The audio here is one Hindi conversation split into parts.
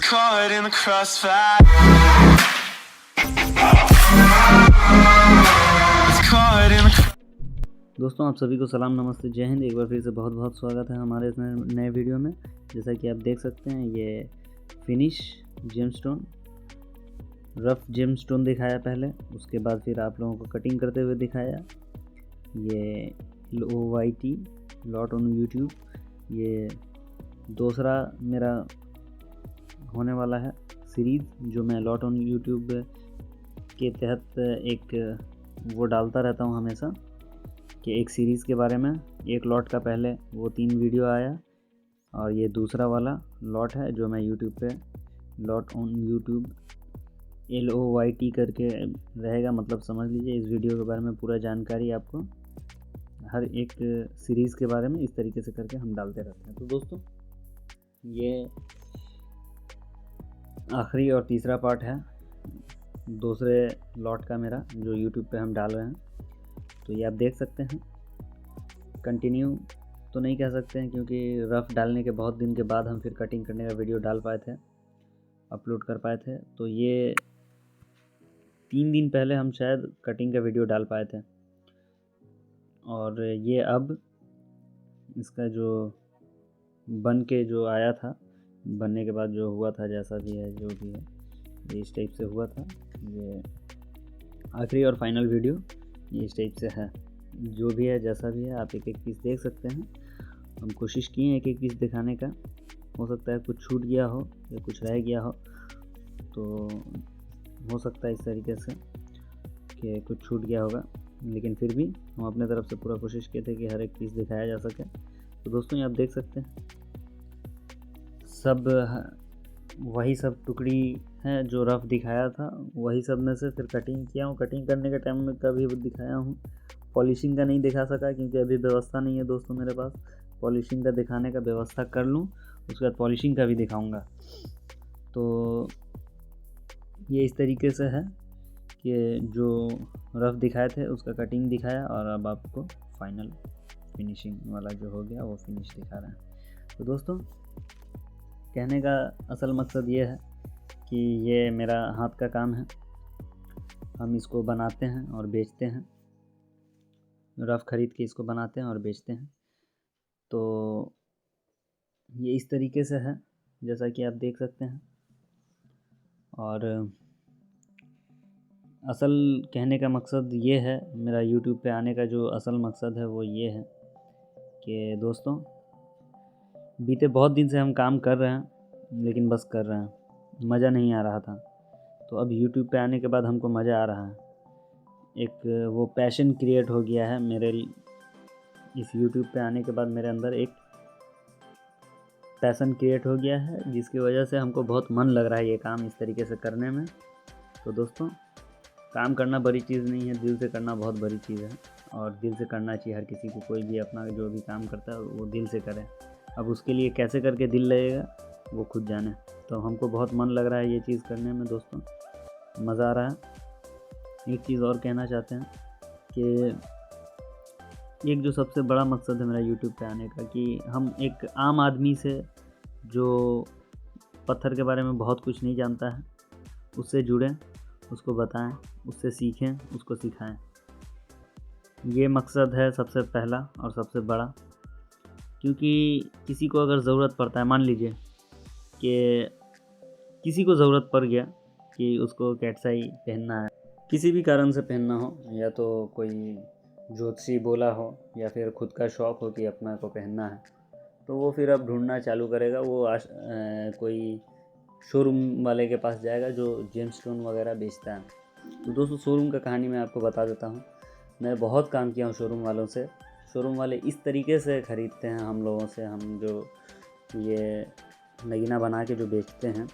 caught in the crossfire. Was caught in the दोस्तों आप सभी को सलाम नमस्ते जय हिंद। एक बार फिर से बहुत बहुत स्वागत है हमारे इस नए वीडियो में। जैसा कि आप देख सकते हैं ये फिनिश जेमस्टोन, रफ जेमस्टोन दिखाया पहले, उसके बाद फिर आप लोगों को कटिंग करते हुए दिखाया। ये LOYT लॉट ऑन यूट्यूब, ये दूसरा मेरा होने वाला है सीरीज़ जो मैं लॉट ऑन यूट्यूब के तहत एक वो डालता रहता हूँ हमेशा कि एक सीरीज़ के बारे में। एक लॉट का पहले वो 3 वीडियो आया और ये दूसरा वाला लॉट है जो मैं यूट्यूब पे लॉट ऑन यूट्यूब LOYT करके रहेगा, मतलब समझ लीजिए। इस वीडियो के बारे में पूरा जानकारी आपको हर एक सीरीज़ के बारे में इस तरीके से करके हम डालते रहते हैं। तो दोस्तों ये आखिरी और तीसरा पार्ट है दूसरे लॉट का मेरा जो यूट्यूब पे हम डाल रहे हैं। तो ये आप देख सकते हैं। कंटिन्यू तो नहीं कह सकते हैं क्योंकि रफ़ डालने के बहुत दिन के बाद हम फिर कटिंग करने का वीडियो डाल पाए थे, अपलोड कर पाए थे। तो ये 3 दिन पहले हम शायद कटिंग का वीडियो डाल पाए थे और ये अब इसका जो बन के जो आया था, बनने के बाद जो हुआ था, जैसा भी है जो भी है, ये इस टाइप से हुआ था। ये आखिरी और फाइनल वीडियो ये इस टाइप से है। जो भी है जैसा भी है आप एक एक पीस देख सकते हैं। हम कोशिश किए एक एक पीस दिखाने का। हो सकता है कुछ छूट गया हो या कुछ रह गया हो, तो हो सकता है इस तरीके से कि कुछ छूट गया होगा, लेकिन फिर भी हम अपने तरफ से पूरा कोशिश किए थे कि हर एक पीस दिखाया जा सके। तो दोस्तों ये आप देख सकते हैं सब वही सब टुकड़ी है जो रफ़ दिखाया था, वही सब में से फिर कटिंग किया हूँ। कटिंग करने के टाइम में कभी दिखाया हूँ, पॉलिशिंग का नहीं दिखा सका क्योंकि अभी व्यवस्था नहीं है दोस्तों मेरे पास। पॉलिशिंग का दिखाने का व्यवस्था कर लूँ उसके बाद पॉलिशिंग का भी दिखाऊंगा। तो ये इस तरीके से है कि जो रफ़ दिखाए थे उसका कटिंग दिखाया और अब आपको फाइनल फिनिशिंग वाला जो हो गया वो फिनिश दिखा रहे हैं। तो दोस्तों कहने का असल मकसद ये है कि ये मेरा हाथ का काम है। हम इसको बनाते हैं और बेचते हैं, रफ़ ख़रीद के इसको बनाते हैं और बेचते हैं। तो ये इस तरीके से है जैसा कि आप देख सकते हैं। और असल कहने का मकसद ये है, मेरा यूट्यूब पे आने का जो असल मकसद है वो ये है कि दोस्तों बीते बहुत दिन से हम काम कर रहे हैं लेकिन बस कर रहे हैं, मज़ा नहीं आ रहा था। तो अब यूट्यूब पे आने के बाद हमको मज़ा आ रहा है। एक वो पैशन क्रिएट हो गया है मेरे इस यूट्यूब पे आने के बाद। मेरे अंदर एक पैशन क्रिएट हो गया है जिसकी वजह से हमको बहुत मन लग रहा है ये काम इस तरीके से करने में। तो दोस्तों काम करना बड़ी चीज़ नहीं है, दिल से करना बहुत बड़ी चीज़ है और दिल से करना चाहिए हर किसी को। कोई भी अपना जो भी काम करता है वो दिल से करे। अब उसके लिए कैसे करके दिल लगेगा वो खुद जाने। तो हमको बहुत मन लग रहा है ये चीज़ करने में दोस्तों, मज़ा आ रहा है। एक चीज़ और कहना चाहते हैं कि एक जो सबसे बड़ा मकसद है मेरा यूट्यूब पे आने का कि हम एक आम आदमी से जो पत्थर के बारे में बहुत कुछ नहीं जानता है उससे जुड़ें, उसको बताएं, उससे सीखें, उसको सिखाएं। ये मकसद है सबसे पहला और सबसे बड़ा। क्योंकि किसी को अगर ज़रूरत पड़ता है, मान लीजिए कि किसी को ज़रूरत पड़ गया कि उसको कैटसाई पहनना है, किसी भी कारण से पहनना हो, या तो कोई ज्योतिषी बोला हो या फिर खुद का शौक़ हो कि अपना को पहनना है, तो वो फिर अब ढूंढना चालू करेगा। वो कोई शोरूम वाले के पास जाएगा जो जेमस्टोन वगैरह बेचता है। तो दोस्तों शोरूम का कहानी मैं आपको बता देता हूँ। मैं बहुत काम किया हूँ शोरूम वालों से। शोरूम वाले इस तरीके से ख़रीदते हैं हम लोगों से, हम जो ये नगीना बना के जो बेचते हैं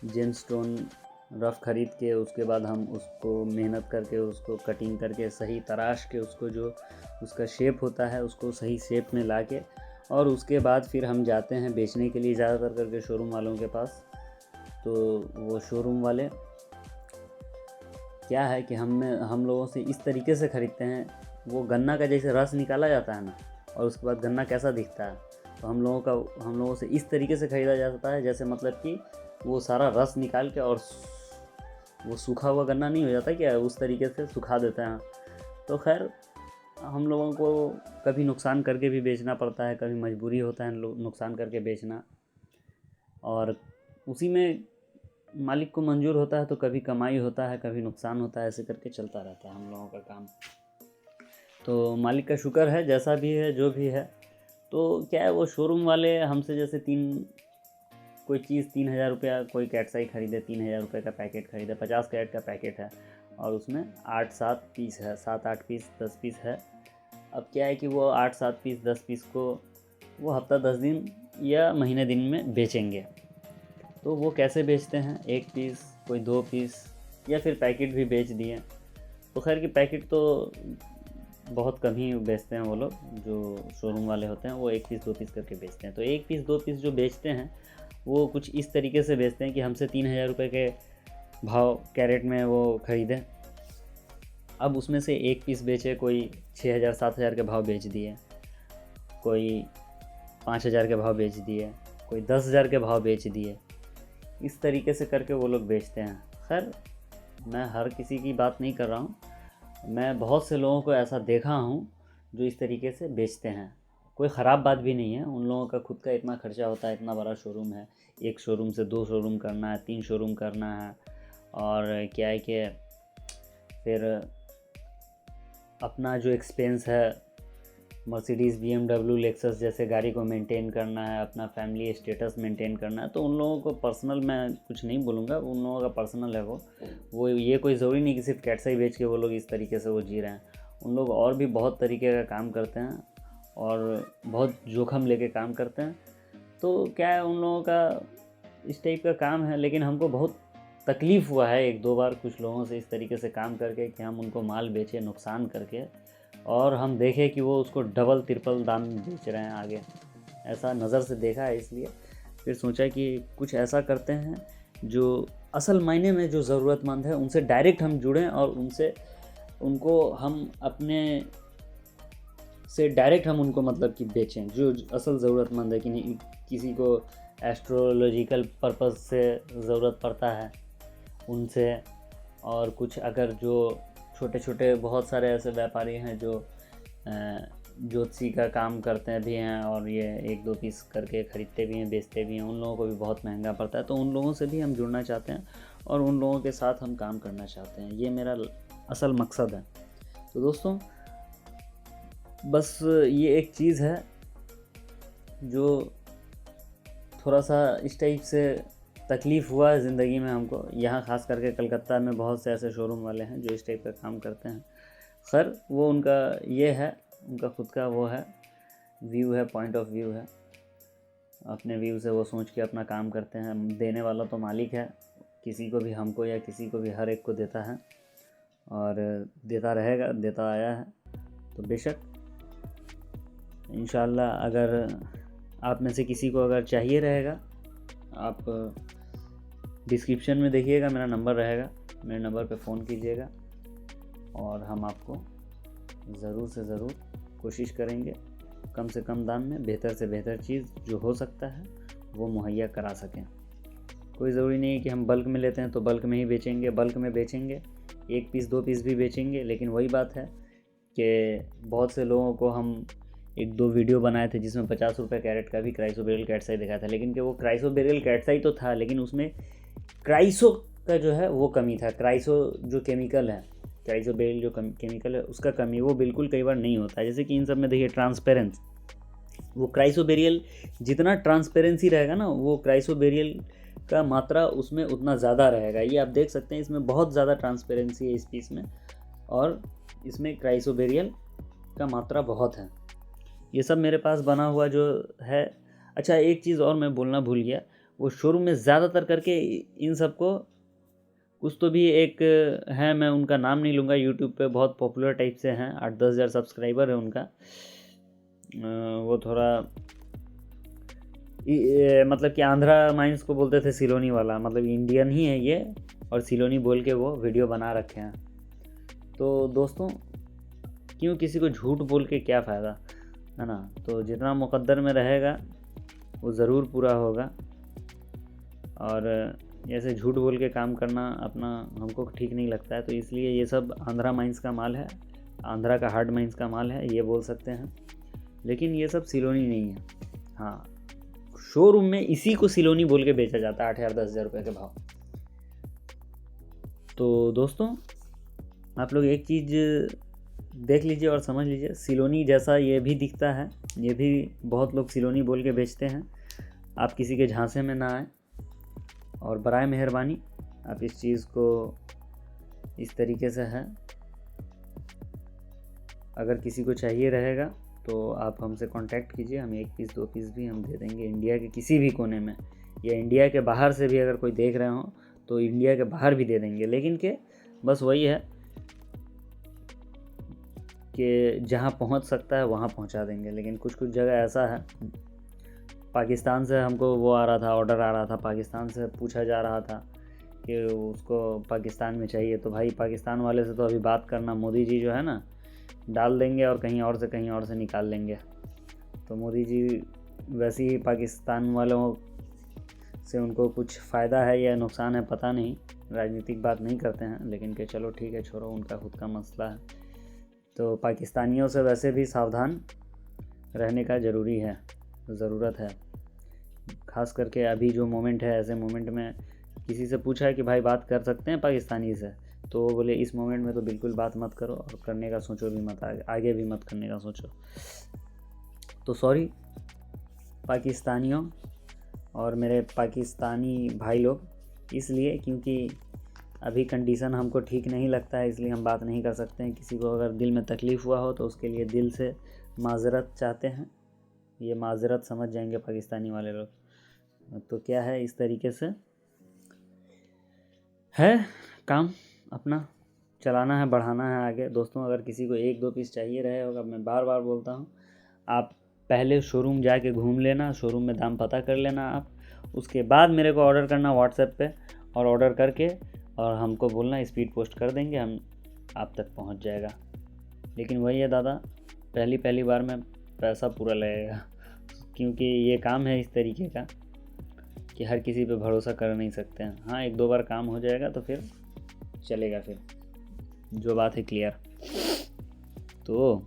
जेमस्टोन रफ़ ख़रीद के, उसके बाद हम उसको मेहनत करके उसको कटिंग करके सही तराश के उसको जो उसका शेप होता है उसको सही शेप में ला के, और उसके बाद फिर हम जाते हैं बेचने के लिए ज़्यादातर करके शोरूम वालों के पास। तो वो शोरूम वाले क्या है कि हम लोगों से इस तरीके से ख़रीदते हैं। वो गन्ना का जैसे रस निकाला जाता है ना, और उसके बाद गन्ना कैसा दिखता है, तो हम लोगों से इस तरीके से ख़रीदा जाता है जैसे मतलब कि वो सारा रस निकाल के, और वो सूखा हुआ गन्ना नहीं हो जाता क्या, उस तरीके से सुखा देते हैं। तो खैर हम लोगों को कभी नुकसान करके भी बेचना पड़ता है, कभी मजबूरी होता है नुकसान करके बेचना, और उसी में मालिक को मंजूर होता है तो कभी कमाई होता है, कभी नुकसान होता है, ऐसे करके चलता रहता है हम लोगों का काम। तो मालिक का शुक्र है, जैसा भी है जो भी है। तो क्या है, वो शोरूम वाले हमसे जैसे कोई चीज़ 3,000 रुपया, कोई कैटसाई खरीदे 3,000 रुपये का पैकेट खरीदे, 50 कैरेट का पैकेट है और उसमें 8-7 पीस है, 7-8 पीस 10 पीस है। अब क्या है कि वो 8-7 पीस 10 पीस को वो हफ्ता 10 दिन या महीने दिन में बेचेंगे। तो वो कैसे बेचते हैं, 1 पीस, कोई 2 पीस, या फिर पैकेट भी बेच दिए। तो खैर कि पैकेट तो बहुत कम ही बेचते हैं वो लोग, जो शोरूम वाले होते हैं वो 1 पीस 2 पीस करके बेचते हैं। तो 1 पीस 2 पीस जो बेचते हैं वो कुछ इस तरीके से बेचते हैं कि हमसे 3,000 रुपये के भाव कैरेट में वो ख़रीदें। अब उसमें से 1 पीस बेचे, कोई 6,000-7,000 के भाव बेच दिए, कोई 5,000 के भाव बेच दिए, कोई 10,000 के भाव बेच दिए। इस तरीके से करके वो लोग बेचते हैं। खैर मैं हर किसी की बात नहीं कर रहा हूँ, मैं बहुत से लोगों को ऐसा देखा हूँ जो इस तरीके से बेचते हैं। कोई ख़राब बात भी नहीं है, उन लोगों का खुद का इतना खर्चा होता है, इतना बड़ा शोरूम है, 1 शोरूम से 2 शोरूम करना है, 3 शोरूम करना है, और क्या है कि फिर अपना जो एक्सपेंस है, मर्सिडीज़, BMW, लेक्सस जैसे गाड़ी को मेंटेन करना है, अपना फैमिली स्टेटस मेंटेन करना है। तो उन लोगों को पर्सनल मैं कुछ नहीं बोलूँगा, उन लोगों का पर्सनल है वो ये कोई ज़रूरी नहीं कि सिर्फ कैटसा ही बेच के वो लोग इस तरीके से वो जी रहे हैं। उन लोग और भी बहुत तरीके का काम करते हैं और बहुत जोखम लेके काम करते हैं। तो क्या है, उन लोगों का इस टाइप का काम है, लेकिन हमको बहुत तकलीफ़ हुआ है 1-2 बार कुछ लोगों से इस तरीके से काम करके कि हम उनको माल बेचें नुकसान करके, और हम देखें कि वो उसको डबल ट्रिपल दाम में बेच रहे हैं आगे। ऐसा नज़र से देखा है, इसलिए फिर सोचा कि कुछ ऐसा करते हैं जो असल मायने में जो ज़रूरतमंद है उनसे डायरेक्ट हम जुड़ें, और उनको हम अपने से डायरेक्ट हम उनको मतलब कि बेचें, जो असल ज़रूरतमंद है। कि नहीं, किसी को एस्ट्रोलॉजिकल पर्पस से ज़रूरत पड़ता है उनसे, और कुछ अगर जो छोटे छोटे बहुत सारे ऐसे व्यापारी हैं जो ज्योतिषी का काम करते भी हैं, और ये 1-2 पीस करके ख़रीदते भी हैं, बेचते भी हैं, उन लोगों को भी बहुत महंगा पड़ता है। तो उन लोगों से भी हम जुड़ना चाहते हैं और उन लोगों के साथ हम काम करना चाहते हैं, ये मेरा असल मकसद है। तो दोस्तों, बस ये एक चीज़ है जो थोड़ा सा इस टाइप से तकलीफ़ हुआ है ज़िंदगी में हमको। यहाँ ख़ास करके कलकत्ता में बहुत से ऐसे शोरूम वाले हैं जो इस टाइप का काम करते हैं। खैर वो उनका ये है, उनका खुद का वो है, व्यू है, पॉइंट ऑफ व्यू है, अपने व्यू से वो सोच के अपना काम करते हैं। देने वाला तो मालिक है, किसी को भी, हमको या किसी को भी, हर एक को देता है और देता रहेगा, देता आया है। तो बेशक इंशाल्लाह अगर आप में से किसी को अगर चाहिए रहेगा, आप डिस्क्रिप्शन में देखिएगा, मेरा नंबर रहेगा, मेरे नंबर पे फ़ोन कीजिएगा और हम आपको ज़रूर से ज़रूर कोशिश करेंगे कम से कम दाम में बेहतर से बेहतर चीज़ जो हो सकता है वो मुहैया करा सकें। कोई ज़रूरी नहीं है कि हम बल्क में लेते हैं तो बल्क में ही बेचेंगे, बल्क में बेचेंगे, 1 पीस 2 पीस भी बेचेंगे। लेकिन वही बात है कि बहुत से लोगों को हम 1-2 वीडियो बनाए थे जिसमें 50 रुपये कैरेट का भी क्राइसोबेरिल कैटसाई दिखाया था, लेकिन कि वो क्राइसोबेरिल कैटसाई तो था, लेकिन उसमें क्राइसो का जो है वो कमी था। क्राइसो जो केमिकल है, क्राइसोबेरिल जो केमिकल है उसका कमी वो बिल्कुल कई बार नहीं होता है। जैसे कि इन सब में देखिए ट्रांसपेरेंस, वो क्राइसोबेरियल जितना ट्रांसपेरेंसी रहेगा ना, वो क्राइसोबेरियल का मात्रा उसमें उतना ज़्यादा रहेगा। ये आप देख सकते हैं, इसमें बहुत ज़्यादा ट्रांसपेरेंसी है इस पीस में, और इसमें क्राइसोबेरियल का मात्रा बहुत है। ये सब मेरे पास बना हुआ जो है। अच्छा, एक चीज़ और मैं बोलना भूल गया, वो शोरूम में ज़्यादातर करके इन सब को कुछ तो भी एक है, मैं उनका नाम नहीं लूँगा, यूट्यूब पे बहुत पॉपुलर टाइप से हैं, 8-10 हज़ार सब्सक्राइबर है उनका। वो थोड़ा मतलब कि आंध्रा माइंस को बोलते थे सिलोनी वाला, मतलब इंडियन ही है ये, और सिलोनी बोल के वो वीडियो बना रखे हैं। तो दोस्तों, क्यों किसी को झूठ बोल के क्या फ़ायदा, है ना। तो जितना मुकद्दर में रहेगा वो ज़रूर पूरा होगा। और ऐसे झूठ बोल के काम करना अपना हमको ठीक नहीं लगता है। तो इसलिए ये सब आंध्रा माइंस का माल है, आंध्रा का हार्ड माइंस का माल है, ये बोल सकते हैं। लेकिन ये सब सिलोनी नहीं है। हाँ, शोरूम में इसी को सिलोनी बोल के बेचा जाता है 8,000 10,000 रुपये के भाव। तो दोस्तों, आप लोग एक चीज़ देख लीजिए और समझ लीजिए, सिलोनी जैसा ये भी दिखता है, ये भी बहुत लोग सिलोनी बोल के बेचते हैं। आप किसी के झांसे में ना आए, और बराए मेहरबानी आप इस चीज़ को इस तरीके से है, अगर किसी को चाहिए रहेगा तो आप हमसे कांटेक्ट कीजिए, हम 1 पीस 2 पीस भी हम दे देंगे इंडिया के किसी भी कोने में, या इंडिया के बाहर से भी अगर कोई देख रहे हो तो इंडिया के बाहर भी दे देंगे। लेकिन के बस वही है कि जहाँ पहुँच सकता है वहाँ पहुँचा देंगे। लेकिन कुछ कुछ जगह ऐसा है, पाकिस्तान से हमको वो आ रहा था, ऑर्डर आ रहा था, पाकिस्तान से पूछा जा रहा था कि उसको पाकिस्तान में चाहिए। तो भाई पाकिस्तान वाले से तो अभी बात करना, मोदी जी जो है ना डाल देंगे और कहीं और से निकाल लेंगे। तो मोदी जी वैसे ही पाकिस्तान वालों से उनको कुछ फ़ायदा है या नुकसान है पता नहीं, राजनीतिक बात नहीं करते हैं। लेकिन कि चलो ठीक है, छोड़ो, उनका खुद का मसला है। तो पाकिस्तानियों से वैसे भी सावधान रहने का ज़रूरत है। ख़ास करके अभी जो मोमेंट है, ऐसे मोमेंट में किसी से पूछा है कि भाई बात कर सकते हैं पाकिस्तानी से, तो वो बोले इस मोमेंट में तो बिल्कुल बात मत करो, और करने का सोचो भी मत, आगे भी मत करने का सोचो। तो सॉरी पाकिस्तानियों और मेरे पाकिस्तानी भाई लोग, इसलिए क्योंकि अभी कंडीशन हमको ठीक नहीं लगता है, इसलिए हम बात नहीं कर सकते हैं। किसी को अगर दिल में तकलीफ़ हुआ हो तो उसके लिए दिल से माज़रत चाहते हैं, ये माज़रत समझ जाएंगे पाकिस्तानी वाले लोग। तो क्या है, इस तरीके से है काम, अपना चलाना है, बढ़ाना है आगे। दोस्तों, अगर किसी को 1-2 पीस चाहिए रहे होगा, मैं बार बार बोलता हूँ, आप पहले शोरूम जाके घूम लेना, शोरूम में दाम पता कर लेना आप, उसके बाद मेरे को ऑर्डर करना व्हाट्सएप पे, और ऑर्डर करके और हमको बोलना, स्पीड पोस्ट कर देंगे, हम आप तक पहुँच जाएगा। लेकिन वही है दादा, पहली बार में पैसा पूरा लगेगा, क्योंकि ये काम है इस तरीके का कि हर किसी पे भरोसा कर नहीं सकते हैं। हाँ, 1-2 बार काम हो जाएगा तो फिर चलेगा, फिर जो बात है क्लियर। तो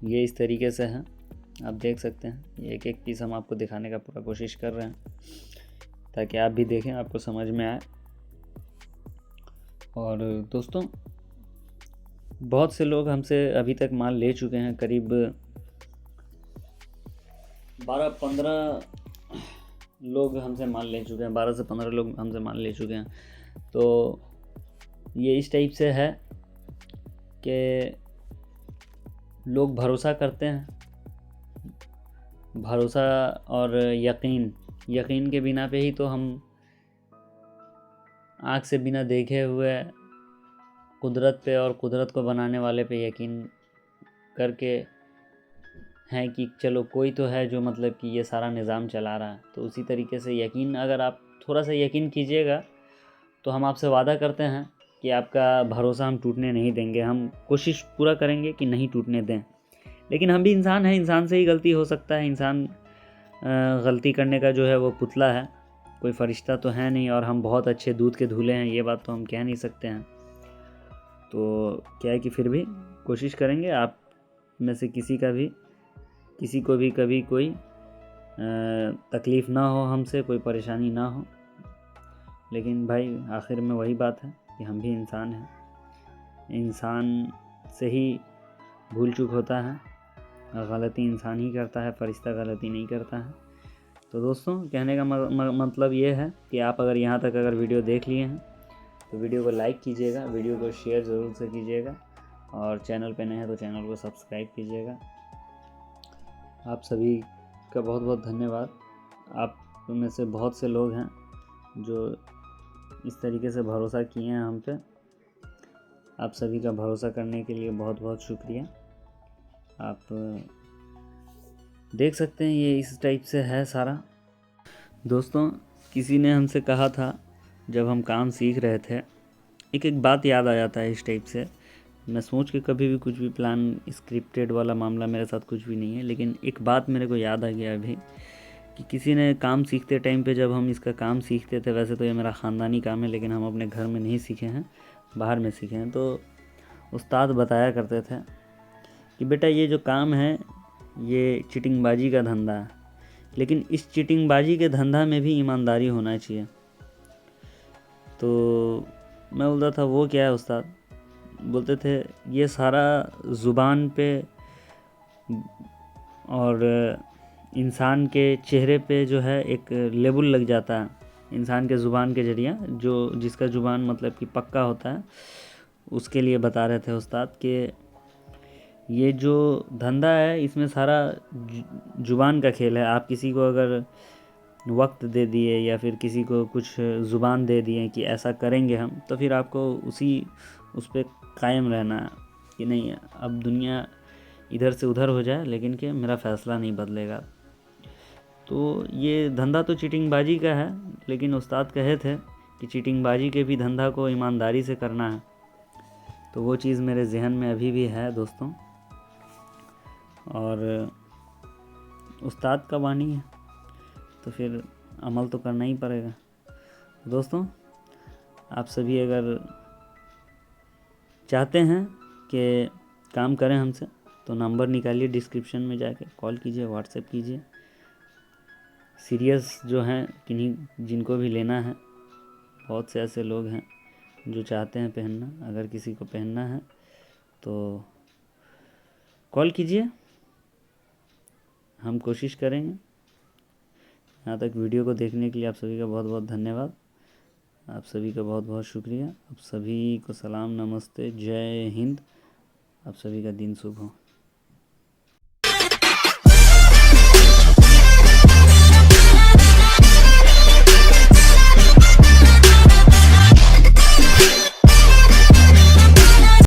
ये इस तरीके से है, आप देख सकते हैं, ये एक पीस हम आपको दिखाने का पूरा कोशिश कर रहे हैं ताकि आप भी देखें, आपको समझ में आए। और दोस्तों, बहुत से लोग हमसे अभी तक माल ले चुके हैं, करीब 12-15 लोग हमसे माल ले चुके हैं, 12 से 15 लोग हमसे माल ले चुके हैं। तो ये इस टाइप से है कि लोग भरोसा करते हैं, भरोसा और यकीन के बिना पे ही तो हम आँख से बिना देखे हुए कुदरत पे और कुदरत को बनाने वाले पे यकीन करके हैं कि चलो कोई तो है जो मतलब कि ये सारा निज़ाम चला रहा है। तो उसी तरीके से यकीन, अगर आप थोड़ा सा यकीन कीजिएगा तो हम आपसे वादा करते हैं कि आपका भरोसा हम टूटने नहीं देंगे। हम कोशिश पूरा करेंगे कि नहीं टूटने दें। लेकिन हम भी इंसान हैं, इंसान से ही गलती हो सकता है। इंसान गलती करने का जो है वो पुतला है, कोई फरिश्ता तो है नहीं। और हम बहुत अच्छे दूध के धूले हैं, ये बात तो हम कह नहीं सकते हैं। तो क्या है कि फिर भी कोशिश करेंगे आप में से किसी को भी कभी कोई तकलीफ़ ना हो, हमसे कोई परेशानी ना हो। लेकिन भाई आखिर में वही बात है कि हम भी इंसान हैं, इंसान से ही भूल चूक होता है, गलती इंसान ही करता है, फरिश्ता गलती नहीं करता है। तो दोस्तों, कहने का मतलब ये है कि आप अगर यहाँ तक अगर वीडियो देख लिए हैं तो वीडियो को लाइक कीजिएगा, वीडियो को शेयर ज़रूर से कीजिएगा, और चैनल पे नए हैं तो चैनल को सब्सक्राइब कीजिएगा। आप सभी का बहुत बहुत धन्यवाद। आप में से बहुत से लोग हैं जो इस तरीके से भरोसा किए हैं हम पे। आप सभी का भरोसा करने के लिए बहुत बहुत शुक्रिया। आप देख सकते हैं ये इस टाइप से है सारा। दोस्तों, किसी ने हमसे कहा था जब हम काम सीख रहे थे, एक बात याद आ जाता है इस टाइप से। मैं सोच के कभी भी कुछ भी प्लान, स्क्रिप्टेड वाला मामला मेरे साथ कुछ भी नहीं है, लेकिन एक बात मेरे को याद आ गया अभी कि किसी ने काम सीखते टाइम पे, जब हम इसका काम सीखते थे, वैसे तो ये मेरा ख़ानदानी काम है लेकिन हम अपने घर में नहीं सीखे हैं, बाहर में सीखे हैं, तो उस्ताद बताया करते थे कि बेटा ये जो काम है ये चीटिंगबाजी का धंधा है, लेकिन इस चीटिंगबाजी के धंधा में भी ईमानदारी होना चाहिए। तो मैं बोलता था वो क्या है उस्ताद? बोलते थे ये सारा ज़ुबान पे और इंसान के चेहरे पे जो है एक लेबल लग जाता है इंसान के ज़ुबान के ज़रिए, जो जिसका ज़ुबान मतलब कि पक्का होता है, उसके लिए बता रहे थे उस्ताद कि ये जो धंधा है इसमें सारा ज़ुबान का खेल है। आप किसी को अगर वक्त दे दिए या फिर किसी को कुछ ज़ुबान दे दिए कि ऐसा करेंगे हम, तो फिर आपको उस पर कायम रहना है कि नहीं, अब दुनिया इधर से उधर हो जाए लेकिन कि मेरा फ़ैसला नहीं बदलेगा। तो ये धंधा तो चीटिंगबाजी का है, लेकिन उस्ताद कहे थे कि चीटिंगबाजी के भी धंधा को ईमानदारी से करना है। तो वो चीज़ मेरे जहन में अभी भी है दोस्तों, और उस्ताद का वाणी है तो फिर अमल तो करना ही पड़ेगा। दोस्तों, आप सभी अगर चाहते हैं कि काम करें हमसे, तो नंबर निकालिए, डिस्क्रिप्शन में जाके कॉल कीजिए, व्हाट्सएप कीजिए। सीरियस जो हैं किन्हीं जिनको भी लेना है, बहुत से ऐसे लोग हैं जो चाहते हैं पहनना। अगर किसी को पहनना है तो कॉल कीजिए, हम कोशिश करेंगे। यहाँ तक वीडियो को देखने के लिए आप सभी का बहुत बहुत धन्यवाद। आप सभी का बहुत बहुत शुक्रिया। आप सभी को सलाम, नमस्ते, जय हिंद। आप सभी का दिन शुभ हो।